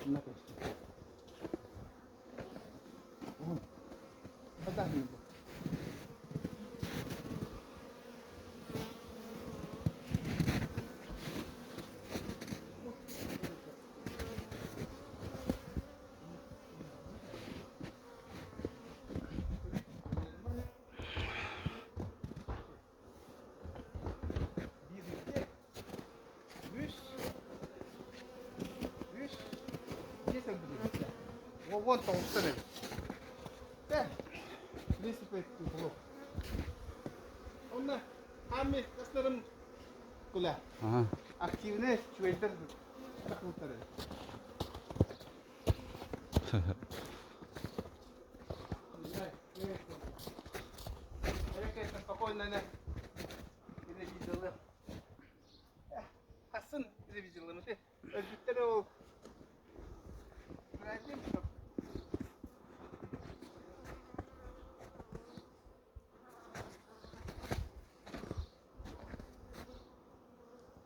Bununla kaçtı. Oğlum. Hadi abi bu. Вон там устроили. Да. Neyse bu. Onlar hamle kaslarım kula. Aha. Aktifne şuaydır. Takıltları. Evet, спокойно на televizyon. Hasın televizyonlarımızı. Özgürler o